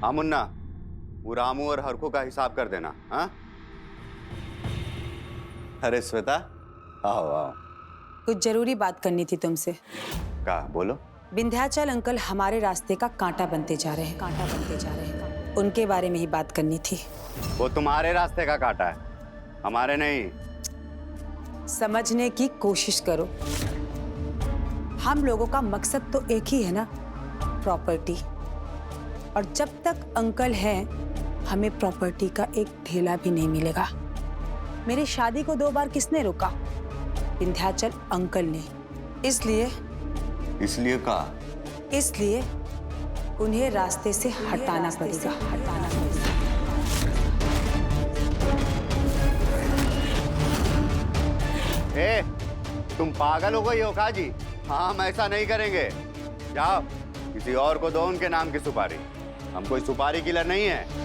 हाँ मुन्ना, वो रामू और हरखू का हिसाब कर देना। हाँ अरे श्वेता, आओ आओ। कुछ जरूरी बात करनी थी तुमसे। का बोलो। विंध्याचल अंकल हमारे रास्ते का कांटा बनते जा रहे हैं, उनके बारे में ही बात करनी थी। वो तुम्हारे रास्ते का कांटा है, हमारे नहीं। समझने की कोशिश करो, हम लोगों का मकसद तो एक ही है ना, प्रॉपर्टी। और जब तक अंकल हैं, हमें प्रॉपर्टी का एक ढेला भी नहीं मिलेगा। मेरी शादी को 2 बार किसने रोका? विंध्याचल अंकल ने। इसलिए उन्हें रास्ते से हटाना पड़ेगा। ए, तुम पागल हो गई हो का जी? हाँ, हम ऐसा नहीं करेंगे। जाओ किसी और को दो उनके नाम की सुपारी, हम कोई सुपारी किलर नहीं है।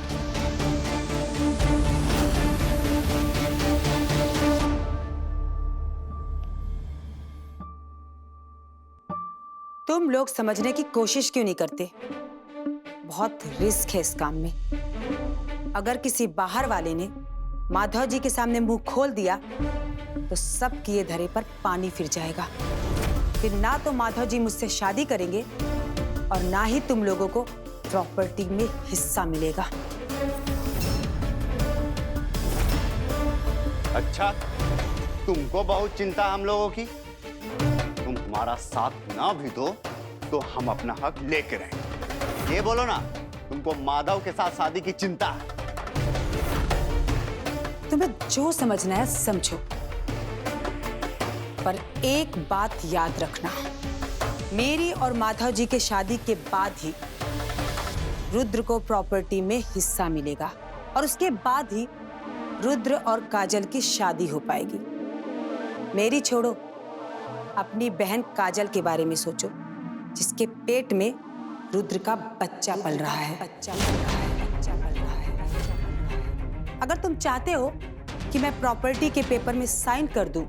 तुम लोग समझने की कोशिश क्यों नहीं करते? बहुत रिस्क है इस काम में। अगर किसी बाहर वाले ने माधव जी के सामने मुंह खोल दिया तो सब किए धरे पर पानी फिर जाएगा। फिर ना तो माधव जी मुझसे शादी करेंगे और ना ही तुम लोगों को प्रॉपर्टी में हिस्सा मिलेगा। अच्छा, तुमको बहुत चिंता हम लोगों की। तुम हमारा साथ ना भी दो तो हम अपना हक लेके रहेंगे। ये बोलो ना, तुमको माधव के साथ शादी की चिंता है। तुम्हें जो समझना है समझो, पर एक बात याद रखना, मेरी और माधव जी के शादी के बाद ही रुद्र को प्रॉपर्टी में हिस्सा मिलेगा और उसके बाद ही रुद्र और काजल की शादी हो पाएगी। मेरी छोड़ो, अपनी बहन काजल के बारे में सोचो, जिसके पेट में रुद्र का बच्चा पल रहा है। अगर तुम चाहते हो कि मैं प्रॉपर्टी के पेपर में साइन कर दूं,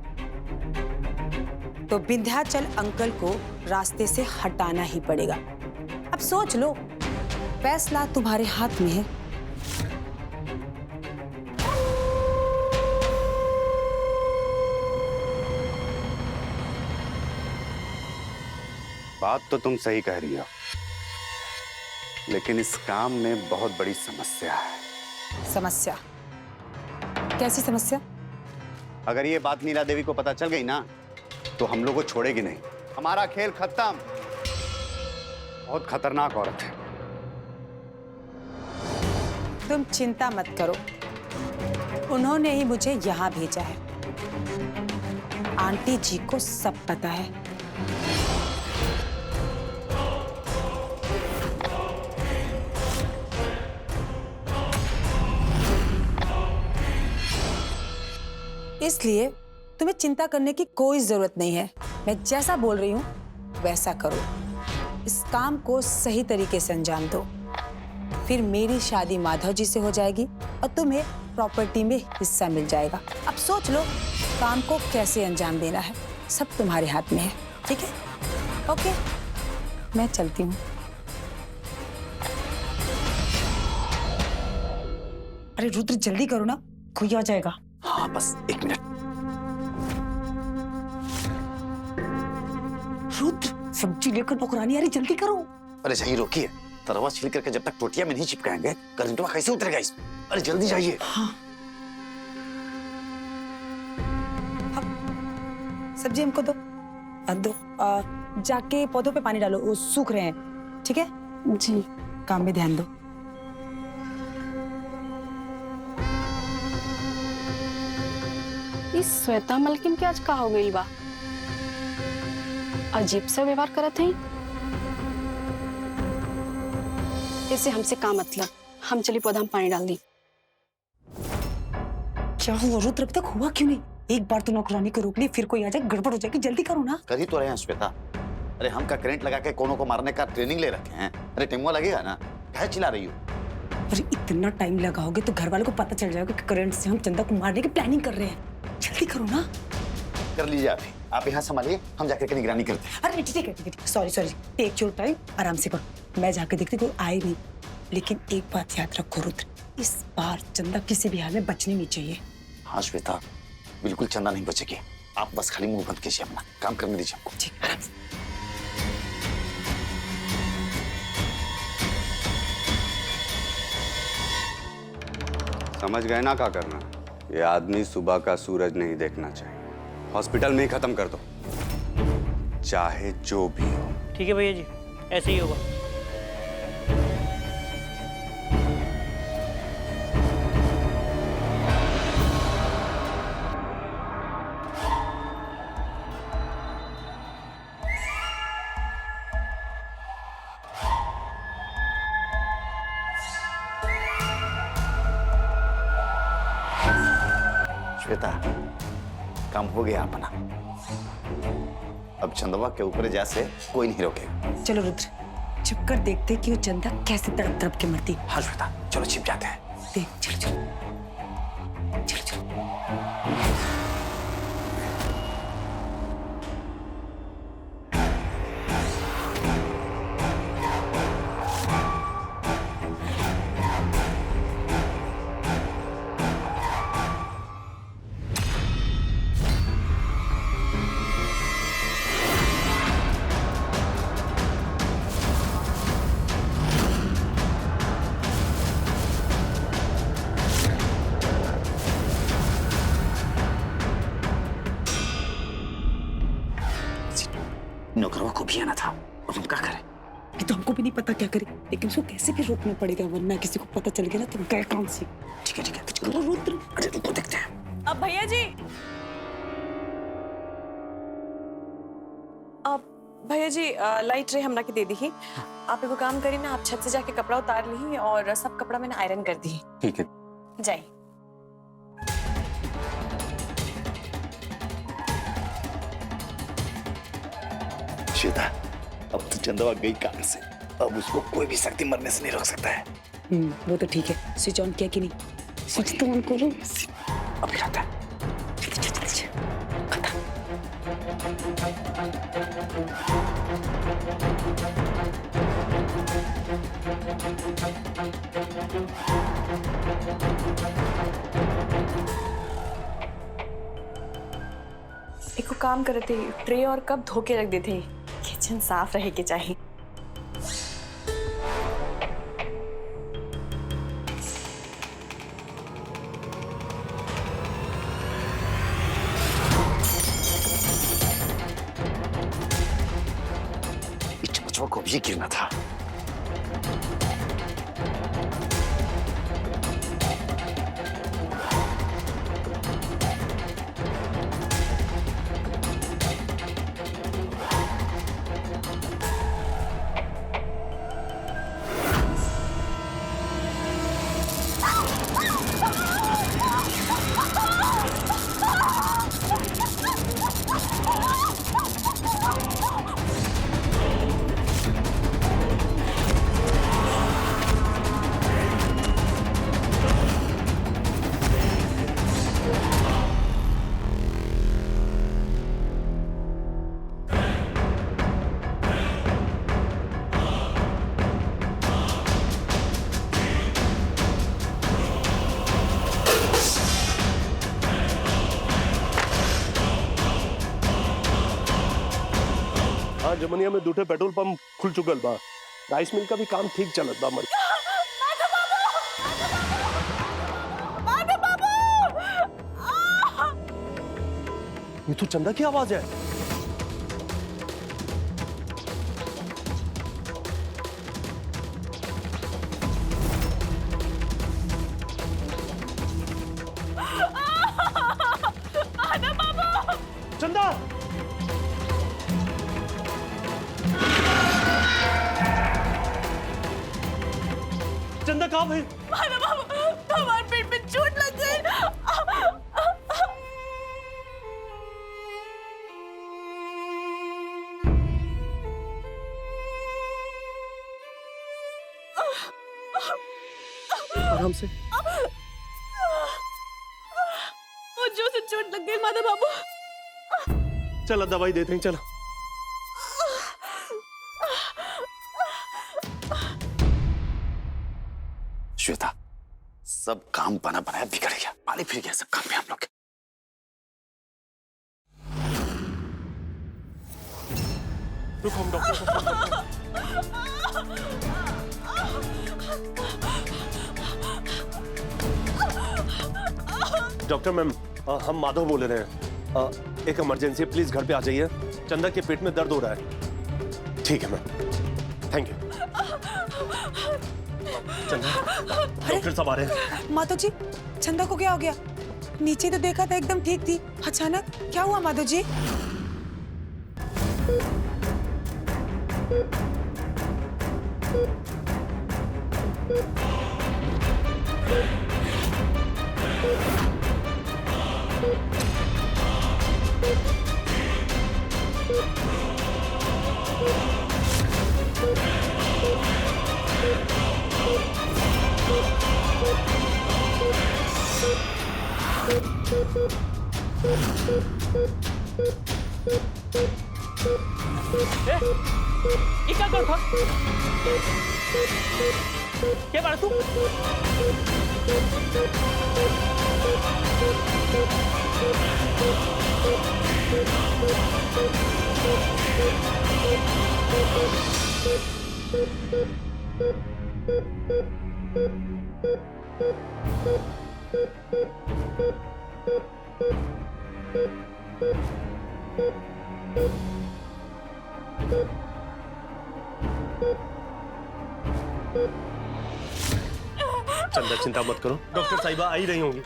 तो विंध्याचल अंकल को रास्ते से हटाना ही पड़ेगा। अब सोच लो, फैसला तुम्हारे हाथ में है। बात तो तुम सही कह रही हो, लेकिन इस काम में बहुत बड़ी समस्या है। समस्या? कैसी समस्या? अगर ये बात नीला देवी को पता चल गई ना, तो हम लोग को छोड़ेगी नहीं। हमारा खेल खत्म। बहुत खतरनाक औरत है। तुम चिंता मत करो, उन्होंने ही मुझे यहाँ भेजा है। आंटी जी को सब पता है। इसलिए तुम्हें चिंता करने की कोई जरूरत नहीं है। मैं जैसा बोल रही हूँ वैसा करो। इस काम को सही तरीके से अंजाम दो, फिर मेरी शादी माधव जी से हो जाएगी और तुम्हें प्रॉपर्टी में हिस्सा मिल जाएगा। अब सोच लो काम को कैसे अंजाम देना है, सब तुम्हारे हाथ में है। ठीक है? ओके, मैं चलती हूँ। अरे रुद्र, जल्दी करो ना, कोई आ जाएगा। हाँ, बस 1 मिनट। रुद्र, सब्जी लेकर नौकरानी आ रही, जल्दी करो। अरे जाइए, रोकिए। तरवा छील करके जब तक टोटिया में नहीं चिपकाएंगे, करंटवा कैसे उतरेगा इसमें? अरे जल्दी जाइए। हाँ। सब्जी हमको दो। जाके पौधों पे पानी डालो, वो सूख रहे हैं। ठीक है जी, काम में ध्यान दो। इस श्वेता मलकिन के आज का हो गई बा? अजीब सा व्यवहार करत है। इससे हमसे का मतलब? हम चली पौधा में पानी डाल दी। क्या हुआ रुद्र, अभी तक हुआ क्यों नहीं? एक बार तो नौकरानी को रोक ली, फिर कोई आ जाए, गड़बड़ हो जाएगी। जल्दी करो ना। कर ही तो रहे हैं श्वेता। अरे हम का करंट लगा के कोनों को मारने का ट्रेनिंग ले रखे हैं। अरे टेमुआ लगेगा ना, क्या चिल्ला रही हो? अरे इतना टाइम लगाओगे तो घर वालों को पता चल जाएगा कि करंट से हम चंदा को मारने की प्लानिंग कर रहे हैं। जल्दी करो ना। कर लीजिए आप यहाँ संभालिए, हम जाकर के निगरानी करते हैं। अरे ठीक है, सॉरी, टेक योर टाइम, आराम से करो। मैं जाके देखती कोई आए नहीं। लेकिन एक बात याद रखो रुद्र, इस बार चंदा किसी भी हाल में बचनी नहीं चाहिए। हाँ श्वेता, बिल्कुल चंदा नहीं बचेगी। आप बस खाली मुंह बंद कीजिए, अपना काम करने दीजिए हमको। ठीक, आराम से। समझ गए ना क्या करना? ये आदमी सुबह का सूरज नहीं देखना चाहिए। हॉस्पिटल में ही खत्म कर दो, चाहे जो भी हो। ठीक है भैया जी, ऐसे ही होगा। श्वेता, काम हो गया अपना। अब चंदवा के ऊपर जैसे कोई नहीं रोकेगा। चलो रुद्र, छिप कर देखते कि वो चंदा कैसे तड़प तड़प के मरती। हाँ श्वेता, चलो छिप जाते हैं। देख, चलो चलो चलो चलो। नौकरों को भी आना था और हम क्या करें? ये तो हमको भी नहीं पता क्या करे, लेकिन उसको कैसे भी रोकना पड़ेगा, वरना किसी को पता चल गया ना तो गए काम से। ठीक है ठीक है, चलो रुद्र। अरे रुको देखते हैं। अब भैया जी, अब भैया जी लाइट रे हमरा के दे दी। आप एगो काम करी ना, आप छत से जाके कपड़ा उतार ली और सब कपड़ा मैंने आयरन कर दी। ठीक है। जाइए। श्वेता, अब तो चंदवा गई काम से, अब उसको कोई भी शक्ति मरने से नहीं रोक सकता है। वो तो ठीक है। स्विच ऑन किया कि नहीं? स्विच तो ऑन करो। अभी आता है। एको काम करे थे, ट्रे और कप धो के रख देते, किचन साफ रहे के चाहिए। इस चमचवा को भी गिरना था। जमनिया में दूठे पेट्रोल पंप खुल चुकल बा। राइस मिल का भी काम ठीक चलत बा। मर ये तो चंदा की आवाज है। चंदा, चंदा कहाँ भाई? हमारे पेट में चोट लग गई। आराम से। मुझे से चोट लग गई माता बाबू। चला दवाई देते हैं, चला। श्वेता, सब काम बना बनाया बिगड़ गया, पानी फिर गया सब काम में हम लोग के। रुको हम डॉक्टर को फोन करते हैं। डॉक्टर मैम, हम माधव बोल रहे हैं। एक इमरजेंसी, प्लीज घर पे आ जाइए। चंदा के पेट में दर्द हो रहा है। ठीक है मैम, थैंक यू। चंदा, डॉक्टर साहब आ रहे हैं। माधव जी, चंदा को क्या हो गया? नीचे तो देखा था एकदम ठीक थी, अचानक क्या हुआ माधव जी? ये क्या कर था? क्या बात तू? चंदा, चिंता मत करो, डॉक्टर साहिबा आ ही रही होंगी।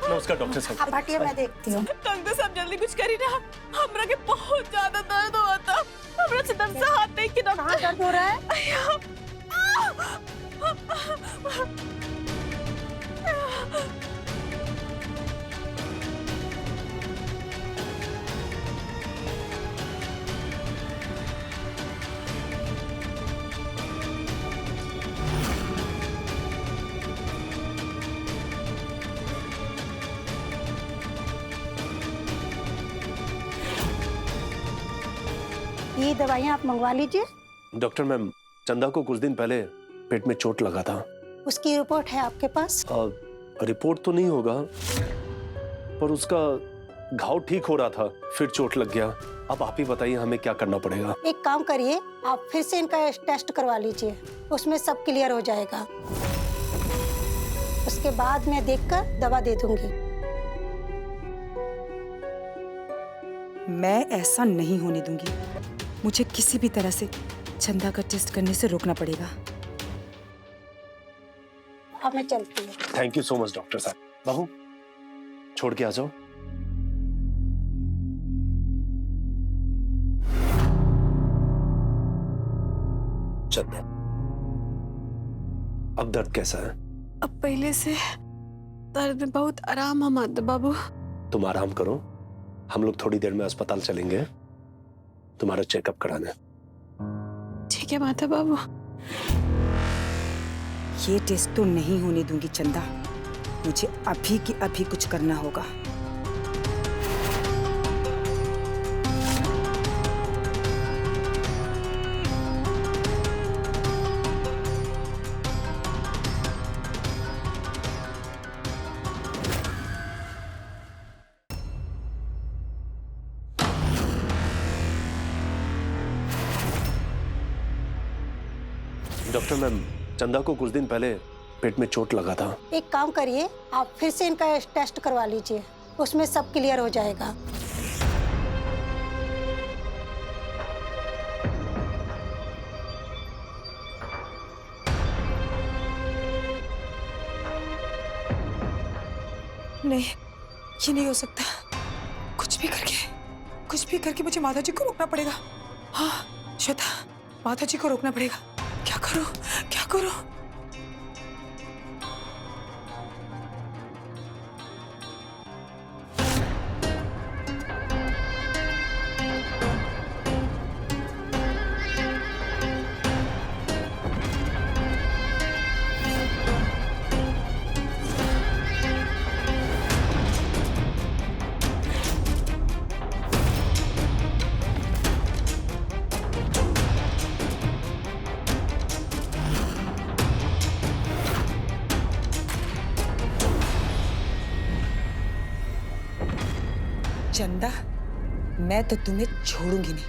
नमस्कार डॉक्टर साहब। आप हटिए, मैं देखती हूँ। डॉक्टर साहब जल्दी कुछ करी ना, हमरा के बहुत ज्यादा दर्द हुआ था। हमरा से दर्द से हाथ नहीं कि कहाँ दर्द हो रहा है? ये दवाइयाँ आप मंगवा लीजिए। डॉक्टर मैम, चंदा को कुछ दिन पहले पेट में चोट लगा था। उसकी रिपोर्ट है आपके पास? रिपोर्ट तो नहीं होगा, पर उसका घाव ठीक हो रहा था, फिर चोट लग गया। अब आप ही बताइए हमें क्या करना पड़ेगा। एक काम करिए, आप फिर से इनका टेस्ट करवा लीजिए, उसमें सब क्लियर हो जाएगा। उसके बाद मैं देखकर दवा दे दूंगी। मैं ऐसा नहीं होने दूंगी। मुझे किसी भी तरह से चंदा का टेस्ट करने से रोकना पड़ेगा। अब मैं चलती हूँ। Thank you so much doctor साहब। बहू, छोड़ के आ जाओ। चंदा, अब दर्द कैसा है? अब पहले से दर्द में बहुत आराम है माधव बाबू। तुम आराम करो, हम लोग थोड़ी देर में अस्पताल चलेंगे तुम्हारा चेकअप कराने। ठीक है माधव बाबू। ये टेस्ट तो नहीं होने दूंगी चंदा। मुझे अभी की अभी कुछ करना होगा। डॉक्टर मैम, चंदा को कुछ दिन पहले पेट में चोट लगा था। एक काम करिए, आप फिर से इनका टेस्ट करवा लीजिए, उसमें सब क्लियर हो जाएगा। नहीं, ये नहीं हो सकता। कुछ भी करके मुझे माधव जी को रोकना पड़ेगा। हाँ श्वेता, माधव जी को रोकना पड़ेगा। क्या करूं? क्या करूं? चंदा, मैं तो तुम्हें छोड़ूंगी नहीं।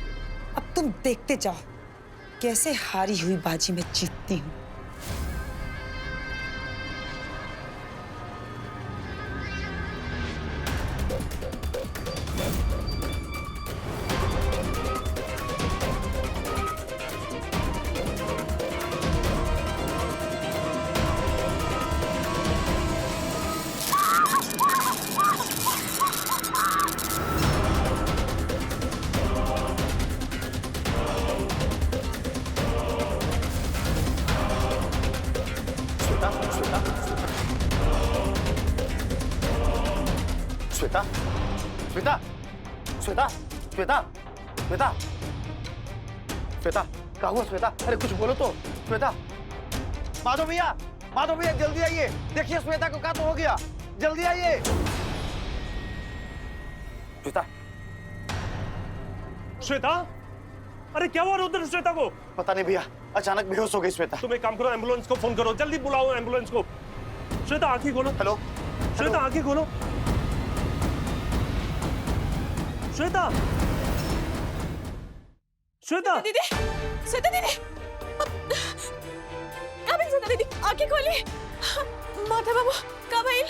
अब तुम देखते जाओ कैसे हारी हुई बाजी में जीतती हूँ। श्वेता, श्वेता, श्वेता, श्वेता, श्वेता, श्वेता, क्या हुआ श्वेता? अरे कुछ बोलो तो। श्वेता, माधव भैया, जल्दी आइए, देखिए श्वेता को क्या तो हो गया, जल्दी आइए। श्वेता, श्वेता, अरे क्या हुआ उधर श्वेता को? पता नहीं भैया, अचानक बेहोश हो गई श्वेता। तुम एक काम करो, एम्बुलेंस को फोन करो, जल्दी बुलाओ एम्बुलेंस को। श्वेता आंखें खोलो। हेलो, श्वेता आंखें खोलो। श्वेता, श्वेता दीदी, श्वेता दीदी, अबे श्वेता दीदी, आंखें खोली। माधव बाबू, कब आई?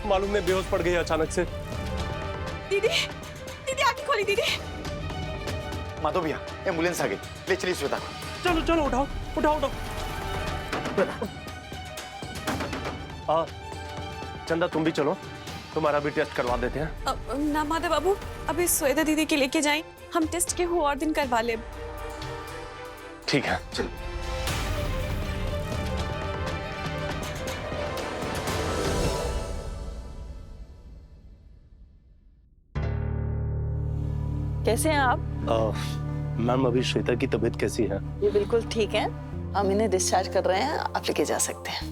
मालूम नहीं, बेहोश पड़ गई अचानक से। दीदी, दीदी आंखें खोली दीदी। माधव भैया, एम्बुलेंस आ गई, ले चलिए श्वेता को। चलो चलो, उठाओ उठाओ उठाओ। चंदा तुम भी चलो, तुम्हारा भी टेस्ट करवा देते हैं। ना माधव बाबू, अभी श्वेता दीदी के लेके जाएं, हम टेस्ट के हो और दिन करवा ले। ठीक है, चलो। कैसे हैं आप? मैम, अभी श्वेता की तबीयत कैसी है? ये बिल्कुल ठीक है, हम इन्हें डिस्चार्ज कर रहे हैं, आप लेके जा सकते हैं।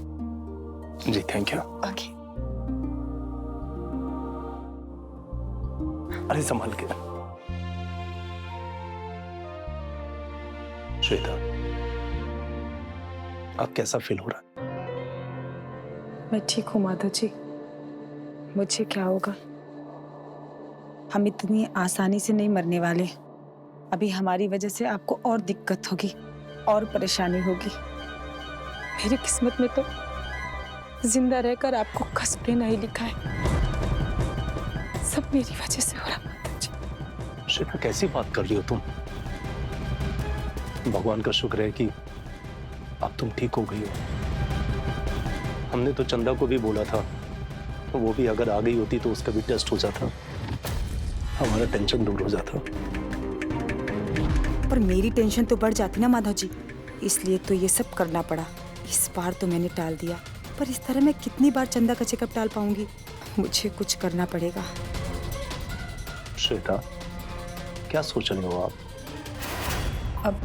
जी थैंक यू। ओके। अरे संभाल के। श्वेता, अब कैसा फील हो रहा है? मैं ठीक हूँ माधव जी, मुझे क्या होगा? हम इतनी आसानी से नहीं मरने वाले। अभी हमारी वजह से आपको और दिक्कत होगी और परेशानी होगी। मेरी किस्मत में तो जिंदा रहकर आपको कष्ट देना ही लिखा है। सब मेरी वजह से हो रहा माधव जी। श्वेता, कैसी बात कर रही हो तुम? भगवान का शुक्र है कि अब तुम ठीक हो गई हो। हमने तो चंदा को भी बोला था, तो वो भी अगर आ गई होती तो उसका भी टेस्ट हो जाता, हमारा टेंशन दूर हो जाता। पर मेरी टेंशन तो बढ़ जाती ना माधव जी, इसलिए तो ये सब करना पड़ा। इस बार तो मैंने टाल दिया, पर इस तरह मैं कितनी बार चंदा का चेकअप टाल पाऊंगी? मुझे कुछ करना पड़ेगा। श्वेता, क्या सोच रहे हो आप? अब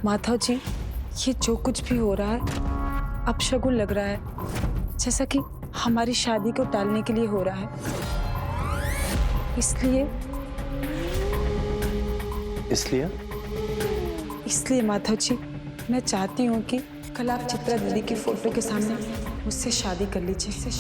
माधव जी, ये जो कुछ भी हो रहा है अब शगुन लग रहा है, जैसा कि हमारी शादी को टालने के लिए हो रहा है। इसलिए माधव जी, मैं चाहती हूँ कि कल आप चित्रा दीदी की फोटो के सामने मुझसे शादी कर लीजिए।